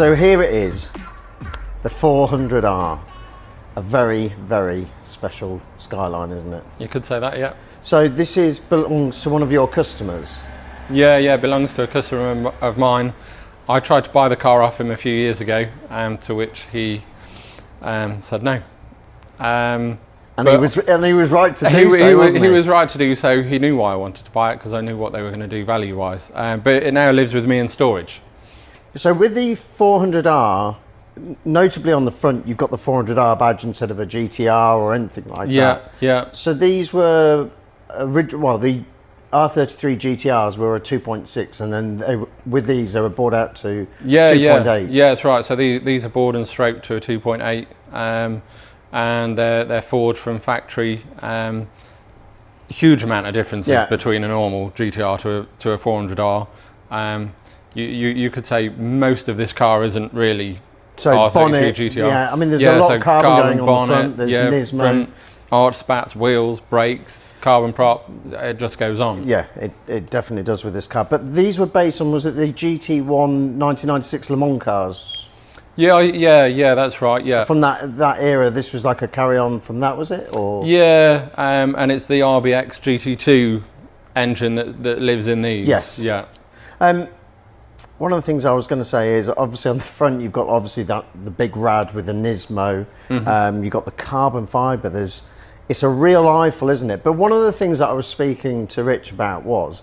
So here it is, the 400R. A very, very special Skyline, isn't it? You could say that, yeah. So this belongs to one of your customers? Yeah, it belongs to a customer of mine. I tried to buy the car off him a few years ago, to which he said no. And he was right to do so, wasn't he? He was right to do so. He knew why I wanted to buy it because I knew what they were going to do value-wise. But it now lives with me in storage. So with the 400R, notably on the front, you've got the 400R badge instead of a GTR or anything like that. Yeah. So these were the R33 GTRs were a 2.6, and then with these they were bought out to 2.8. Yeah, that's right. So these are bored and stroked to a 2.8, and they're forged from factory. Huge amount of differences between a normal GTR to a 400R. You could say most of this car isn't really R33 bonnet, GTR. Yeah, I mean there's a lot of carbon going on bonnet, the front. There's Nismo. Front, arch spats, wheels, brakes, carbon prop. It just goes on. Yeah, it definitely does with this car. But these were based on, was it the GT1 1996 Le Mans cars? Yeah, that's right. Yeah. From that era, this was like a carry-on from that, was it? Or yeah, and it's the RBX GT2 engine that lives in these. Yes. Yeah. One of the things I was going to say is obviously on the front you've got obviously the big rad with the Nismo. You've got the carbon fibre. It's a real eyeful, isn't it? But one of the things that I was speaking to Rich about was,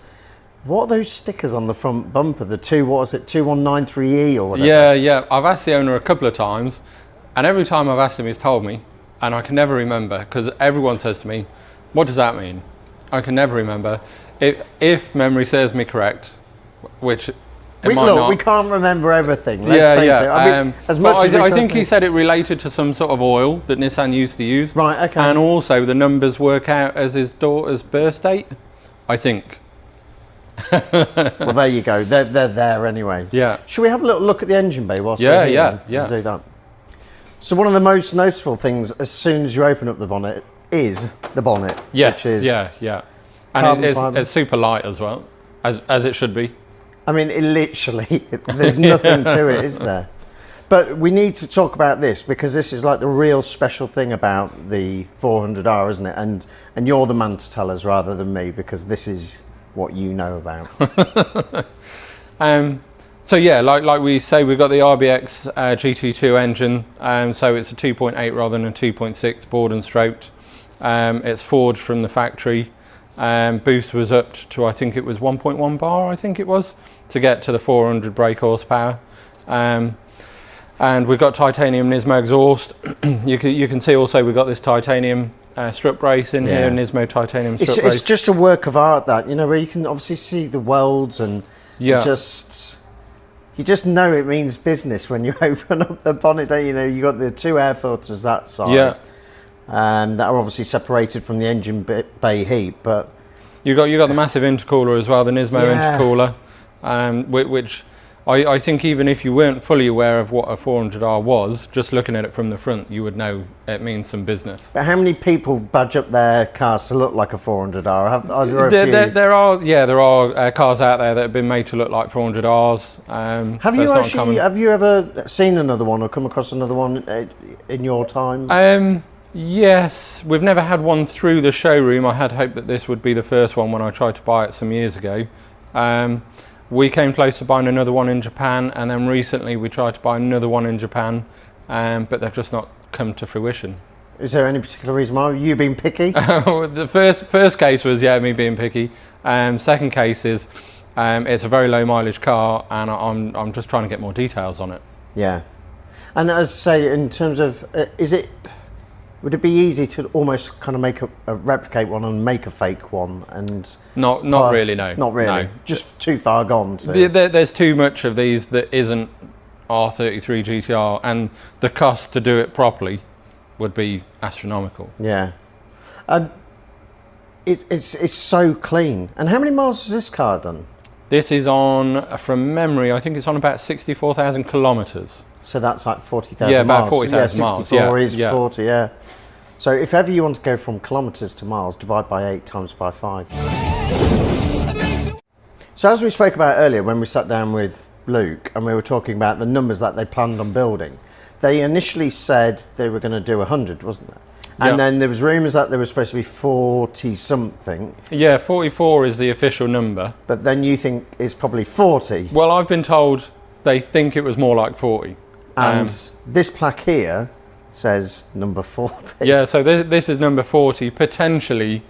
what are those stickers on the front bumper? The 2193E or whatever? Yeah. I've asked the owner a couple of times, and every time I've asked him, he's told me, and I can never remember because everyone says to me, "What does that mean?" I can never remember. If memory serves me correct, which we can't remember everything. Let's face it. I mean, I think he said it related to some sort of oil that Nissan used to use. Right. Okay. And also the numbers work out as his daughter's birth date, I think. Well, there you go. They're there anyway. Yeah. Should we have a little look at the engine bay whilst we're here? Yeah. Do that. So one of the most noticeable things as soon as you open up the bonnet is the bonnet. Yes. Which is And it's super light as well, as it should be. I mean, there's nothing to it, is there? But we need to talk about this because this is like the real special thing about the 400R, isn't it? And you're the man to tell us rather than me, because this is what you know about. So yeah, like we say, we've got the RBX GT2 engine. So it's a 2.8 rather than a 2.6, bored and stroked. It's forged from the factory. Boost was up to, I think it was 1.1 bar, I think it was, to get to the 400 brake horsepower. And we've got titanium Nismo exhaust. You can see also we've got this titanium strut brace in here, Nismo titanium strut brace. It's just a work of art, that, where you can obviously see the welds and you just know it means business when you open up the bonnet, don't you? You got the two air filters that side. That are obviously separated from the engine bay heat, but you got the massive intercooler as well, the Nismo intercooler, which I think even if you weren't fully aware of what a 400R was, just looking at it from the front, you would know it means some business. But how many people badge up their cars to look like a 400R? There are cars out there that have been made to look like 400Rs. Have you ever seen another one or come across another one in your time? Yes, we've never had one through the showroom. I had hoped that this would be the first one when I tried to buy it some years ago. We came close to buying another one in Japan, and then recently we tried to buy another one in Japan, but they've just not come to fruition. Is there any particular reason why? You being picky? The first case was me being picky. Second case is it's a very low mileage car, and I'm just trying to get more details on it. Yeah, and as I say, in terms of would it be easy to almost kind of replicate one and make a fake one? And not really, no. Not really. No. Just too far gone. There's too much of these that isn't R33 GTR, and the cost to do it properly would be astronomical. Yeah. It's so clean. And how many miles has this car done? This is on, from memory, I think it's on about 64,000 kilometres. So that's like 40,000 miles. Yeah, about 40,000 miles. 64 is 40, yeah. So if ever you want to go from kilometres to miles, divide by 8 times by 5. So as we spoke about earlier when we sat down with Luke and we were talking about the numbers that they planned on building, they initially said they were going to do 100, wasn't there? And then there was rumours that there was supposed to be 40 something. Yeah, 44 is the official number. But then you think it's probably 40. Well, I've been told they think it was more like 40. And this plaque here says number 40. Yeah, so this is number 40, potentially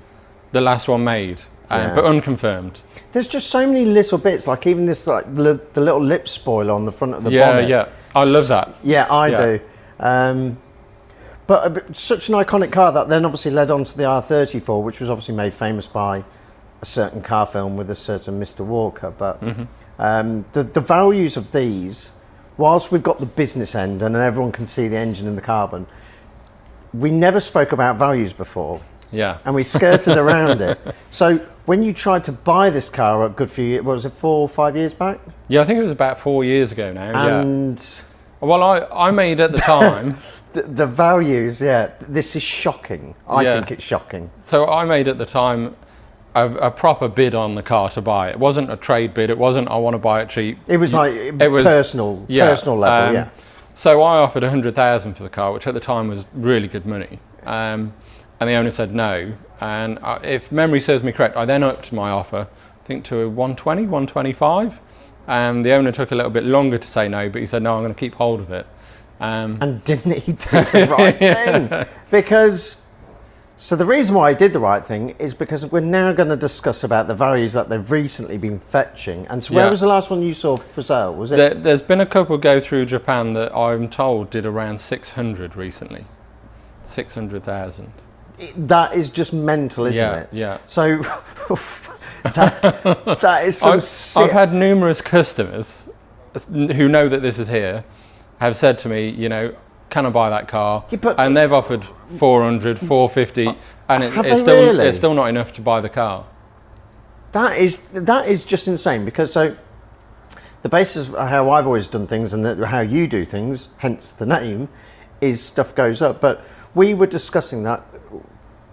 the last one made, but unconfirmed. There's just so many little bits, like even this, like the little lip spoiler on the front of the bonnet. Yeah, I love that. Yeah, I do. But such an iconic car that then obviously led on to the R34, which was obviously made famous by a certain car film with a certain Mr. Walker. But the values of these, whilst we've got the business end and everyone can see the engine and the carbon, we never spoke about values before. Yeah. And we skirted around it. So when you tried to buy this car a good few years, was it 4 or 5 years back? Yeah, I think it was about 4 years ago now. And well, I made at the time. the values, this is shocking. I think it's shocking. So I made at the time a proper bid on the car to buy it. It wasn't a trade bid. It wasn't I want to buy it cheap. It was like personal level. So I offered 100,000 for the car, which at the time was really good money. And the owner said no. And if memory serves me correct, I then upped my offer, I think to 120, 125. The owner took a little bit longer to say no, but he said, no, I'm going to keep hold of it. And didn't he do the right thing? Because, so the reason why he did the right thing is because we're now going to discuss about the values that they've recently been fetching. And so where was the last one you saw for sale? Was it? There's been a couple go through Japan that I'm told did around 600 recently. 600,000. That is just mental, isn't it? Yeah. So that is some I've had numerous customers who know that this is here have said to me, you know, can I buy that car? And they've offered 400, 450, and it's still not enough to buy the car. That is just insane, because so the basis of how I've always done things and how you do things, hence the name, is stuff goes up. But we were discussing that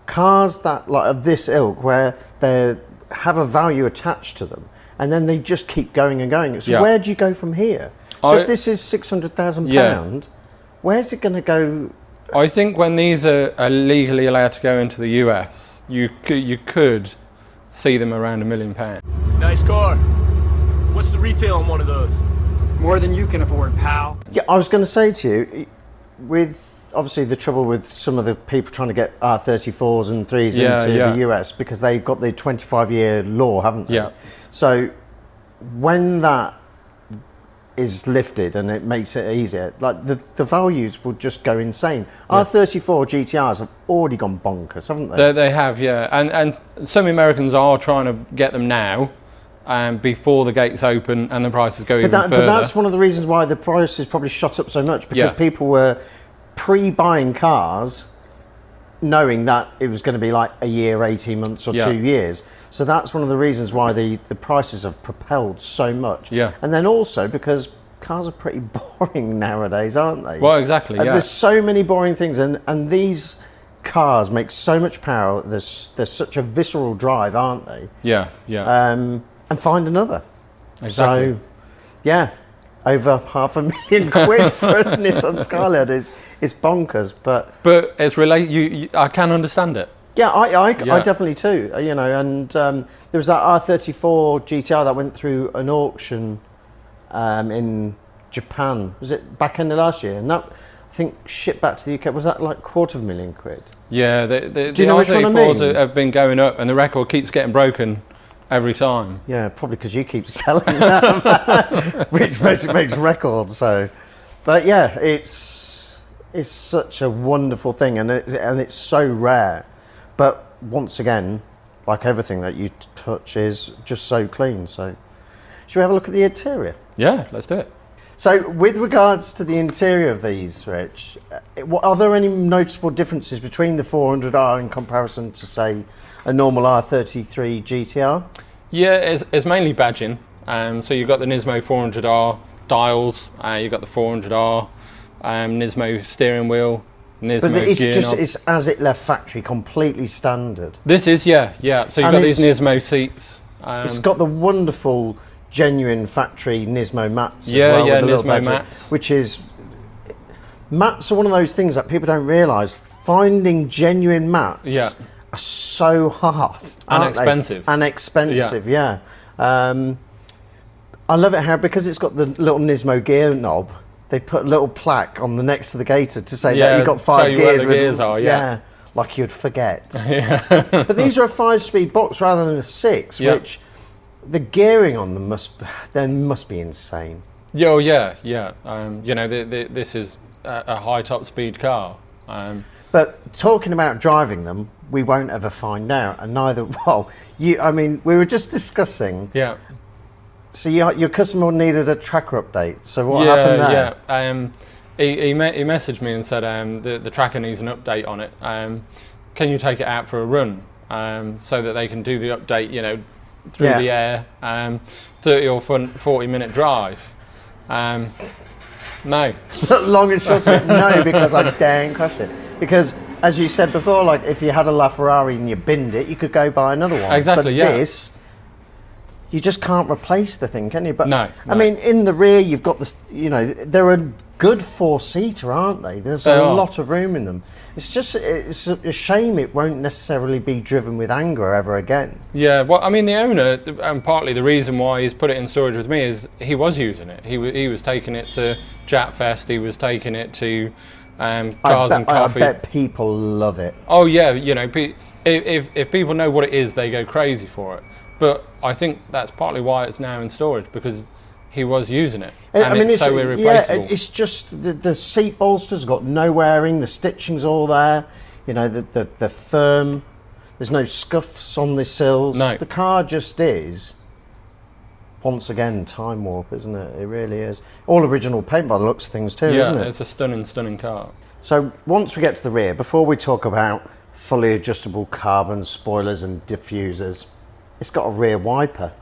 cars that like of this ilk, where they have a value attached to them, and then they just keep going and going. So where do you go from here? So if this is £600,000, where's it going to go? I think when these are legally allowed to go into the US, you could see them around £1 million. Nice car. What's the retail on one of those? More than you can afford, pal. Yeah, I was going to say to you, with obviously the trouble with some of the people trying to get R34s and 3s into the US, because they've got the 25-year law, haven't they? Yeah. So when that is lifted and it makes it easier, like the values will just go insane. R34 GTRs have already gone bonkers, haven't they? They have, yeah. And some Americans are trying to get them now, before the gates open and the prices go even further. But that's one of the reasons why the prices probably shot up so much, because people were pre-buying cars knowing that it was going to be like a year, 18 months or 2 years. So that's one of the reasons why the prices have propelled so much. Yeah. And then also because cars are pretty boring nowadays, aren't they? Well, exactly, There's so many boring things, and these cars make so much power. There's such a visceral drive, aren't they? Yeah. And find another. Exactly. So, yeah, over £500,000 for a Nissan Skyline is bonkers. But it's I can understand it. Yeah, I definitely too. You know, and there was that R34 GTR that went through an auction in Japan. Was it back end of last year? And that, I think, shipped back to the UK. Was that like £250,000? Yeah, the know which one I R34s mean? have been going up, and the record keeps getting broken every time. Yeah, probably because you keep selling them, which basically makes records. So, but yeah, it's such a wonderful thing, and it's so rare. But once again, like everything that you touch is just so clean. So, should we have a look at the interior? Yeah, let's do it. So, with regards to the interior of these, Rich, are there any noticeable differences between the 400R in comparison to, say, a normal R33 GTR? Yeah, it's mainly badging. So you've got the Nismo 400R dials, you've got the 400R, Nismo steering wheel, Nismo but it's as it left factory, completely standard. This is, yeah. So you've got these Nismo seats. It's got the wonderful genuine factory Nismo mats. Yeah, as well, yeah, with the little Nismo badge, mats. which is mats are one of those things that people don't realise. Finding genuine mats Yeah. are so hard And aren't they? expensive. And expensive, yeah. I love it how, because it's got the little Nismo gear knob, they put a little plaque on the next to the gator to say that you've got tell 5 you gears. where the gears are, yeah. Like you'd forget. But these are a 5-speed box rather than a 6, Yeah. which the gearing on them must be insane. Yeah, oh, yeah, yeah. You know, this is a high top speed car. But talking about driving them, we won't ever find out, and neither. Well, I mean, we were just discussing. Yeah. So your customer needed a tracker update. So what happened there? Yeah. He messaged me and said the tracker needs an update on it. Can you take it out for a run so that they can do the update? You know, through the air. 30 or 40-minute drive. No. Long and short of it, no, because I dang crashed it. Because, as you said before, like if you had a LaFerrari and you binned it, you could go buy another one. Exactly, but yeah. This, you just can't replace the thing, can you? But No. I mean, in the rear, you've got this. You know, they're a good 4-seater, aren't they? There's a lot of room in them. It's a shame it won't necessarily be driven with anger ever again. Yeah, well, I mean, the owner, and partly the reason why he's put it in storage with me is he was using it. He was taking it to Japfest. He was taking it to Cars and Coffee. I bet people love it. Oh yeah, you know, if people know what it is, they go crazy for it. But I think that's partly why it's now in storage, because he was using it, and it's so irreplaceable. Yeah, it's just the seat bolster's got no wearing, the stitching's all there. You know, the firm. There's no scuffs on the sills. No. The car just is. Once again, time warp, isn't it? It really is. All original paint by the looks of things too, isn't it? Yeah, it's a stunning car. So once we get to the rear, before we talk about fully adjustable carbon spoilers and diffusers, it's got a rear wiper.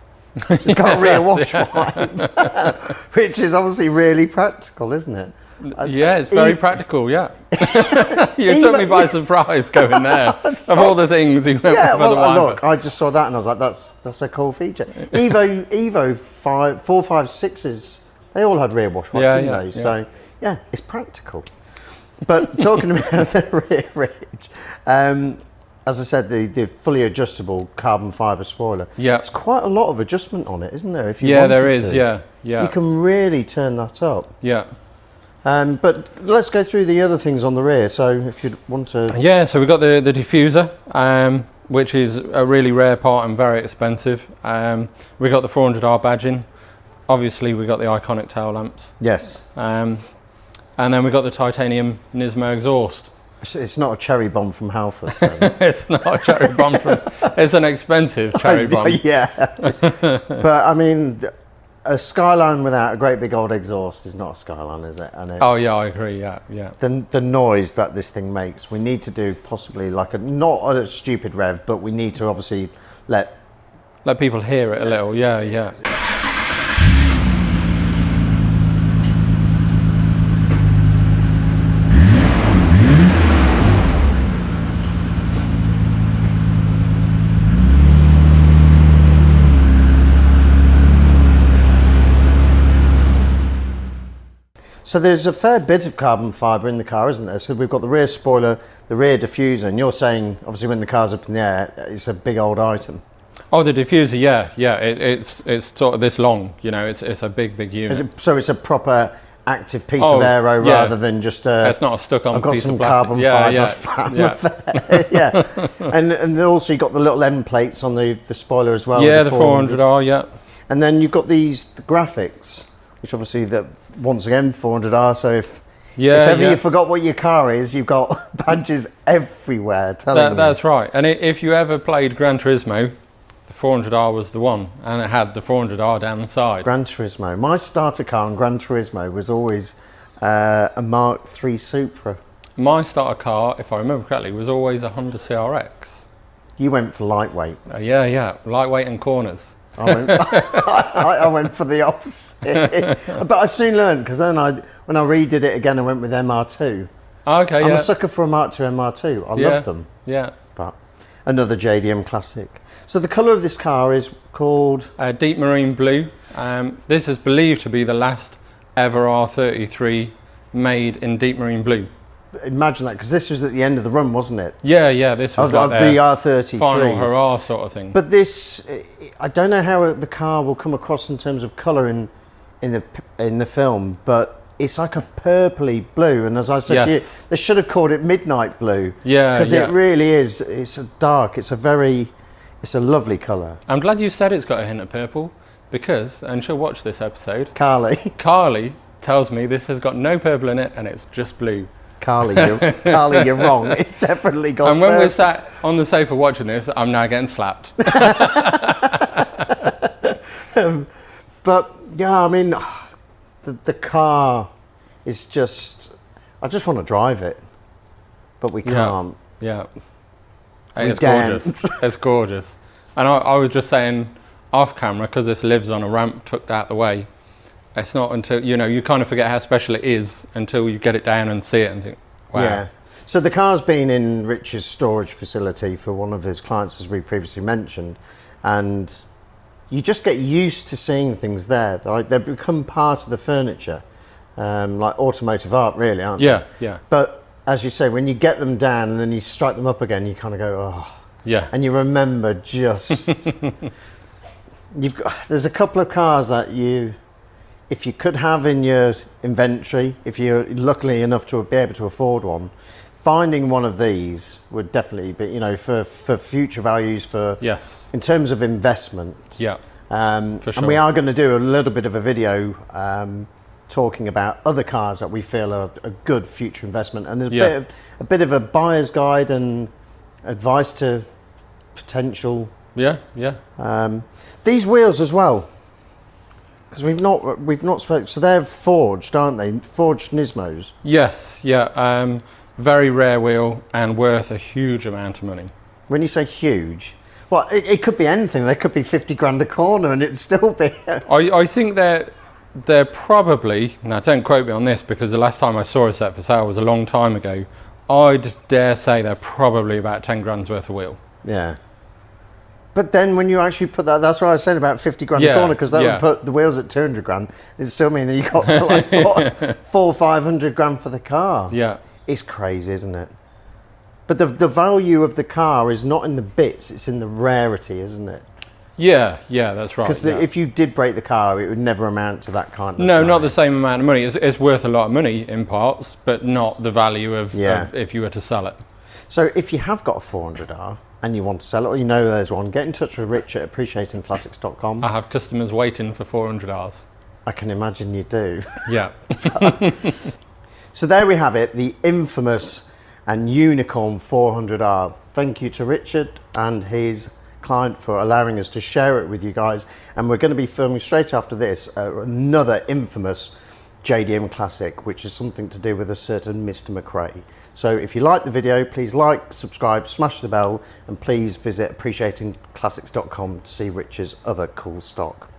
It's got a rear wash wipe, which is obviously really practical, isn't it? Yeah, it's very practical, yeah. You took me by surprise going there. Of all the things you went for the wiper. Look, I just saw that and I was like, that's a cool feature. Evo 456s, they all had rear wash wipe, didn't they? So, yeah, it's practical. But talking about the rear ridge, as I said, the fully adjustable carbon fibre spoiler. Yeah. It's quite a lot of adjustment on it, isn't there? If you there wanted is, to. yeah. You can really turn that up. Yeah. But let's go through the other things on the rear. So if you want to... Yeah, so we've got the diffuser, which is a really rare part and very expensive. We got the 400R badging. Obviously, we got the iconic tail lamps. Yes. And then we got the titanium Nismo exhaust. It's not a cherry bomb from Halford. It's not a cherry bomb it's an expensive cherry bomb. Yeah. But I mean, a Skyline without a great big old exhaust is not a Skyline, is it? And Oh yeah, I agree. Yeah. The noise that this thing makes, we need to do possibly like not a stupid rev, but we need to obviously let people hear it a little. Yeah. So there's a fair bit of carbon fibre in the car, isn't there? So we've got the rear spoiler, the rear diffuser, and you're saying, obviously, when the car's up in the air, it's a big old item. Oh, the diffuser, yeah. It's sort of this long, you know. It's a big unit. So it's a proper active piece of aero rather than just a... It's not a stuck-on piece of carbon plastic. fibre. Yeah. And also you've got the little end plates on the spoiler as well. Yeah, the 400R, yeah. And then you've got the graphics, which obviously, once again, 400R, so if ever you forgot what your car is, you've got badges everywhere telling you. That's right. And if you ever played Gran Turismo, the 400R was the one, and it had the 400R down the side. Gran Turismo. My starter car on Gran Turismo was always a Mark III Supra. My starter car, if I remember correctly, was always a Honda CRX. You went for lightweight. Yeah. Lightweight and corners. I went for the opposite. But I soon learned, because then when I redid it again, I went with MR2. Okay, I'm a sucker for a Mark II MR2. I love them. Yeah. But Another JDM classic. So the colour of this car is called... Deep marine blue. This is believed to be the last ever R33 made in deep marine blue. Imagine that, because this was at the end of the run, wasn't it? Yeah, this was Of like the their R33s. final hurrah sort of thing. But this, I don't know how the car will come across in terms of colour in the film, but it's like a purpley blue, and as I said to you, they should have called it midnight blue. Yeah, because it really is. It's a dark. It's a lovely colour. I'm glad you said it's got a hint of purple, because, and she'll watch this episode, Carly tells me this has got no purple in it and it's just blue. Carly, you're wrong. It's definitely got. And when we're sat on the sofa watching this, I'm now getting slapped. But yeah, I mean, the car is just. I just want to drive it, but we can't. Yeah. It's gorgeous. It's gorgeous. And I was just saying off camera, because this lives on a ramp tucked out the way. It's not until, you kind of forget how special it is until you get it down and see it and think, wow. Yeah. So the car's been in Rich's storage facility for one of his clients, as we previously mentioned, and you just get used to seeing things there. Like, they become part of the furniture, like automotive art, really, aren't they? Yeah. But as you say, when you get them down and then you strike them up again, you kind of go, oh. Yeah. And you remember just... There's a couple of cars that if you could have in your inventory, if you're lucky enough to be able to afford one, finding one of these would definitely be, for future values, in terms of investment. Yeah, for sure. And we are going to do a little bit of a video talking about other cars that we feel are a good future investment, and there's a bit of a buyer's guide and advice to potential. Yeah. These wheels as well. Because we've not spoken, so they're forged, aren't they? Forged Nismos. Yes, yeah. Very rare wheel and worth a huge amount of money. When you say huge, well, it could be anything. They could be 50 grand a corner, and it'd still be. I think they're probably, now don't quote me on this, because the last time I saw a set for sale was a long time ago. I'd dare say they're probably about 10 grand's worth of wheel. Yeah. But then when you actually put that, that's what I said about 50 grand a corner, because that would put the wheels at 200 grand. It'd still mean that you got like 400 or 500 grand for the car. Yeah. It's crazy, isn't it? But the value of the car is not in the bits, it's in the rarity, isn't it? Yeah, that's right. Because if you did break the car, it would never amount to that kind of No, money. not the same amount of money. It's worth a lot of money in parts, but not the value of if you were to sell it. So if you have got a 400R and you want to sell it, or there's one, get in touch with Rich at appreciatingclassics.com. I have customers waiting for 400Rs. I can imagine you do. Yeah. So there we have it, the infamous and unicorn 400R. Thank you to Richard and his client for allowing us to share it with you guys. And we're going to be filming straight after this another infamous JDM classic, which is something to do with a certain Mr. McRae. So if you like the video, please like, subscribe, smash the bell, and please visit appreciatingclassics.com to see Richard's other cool stock.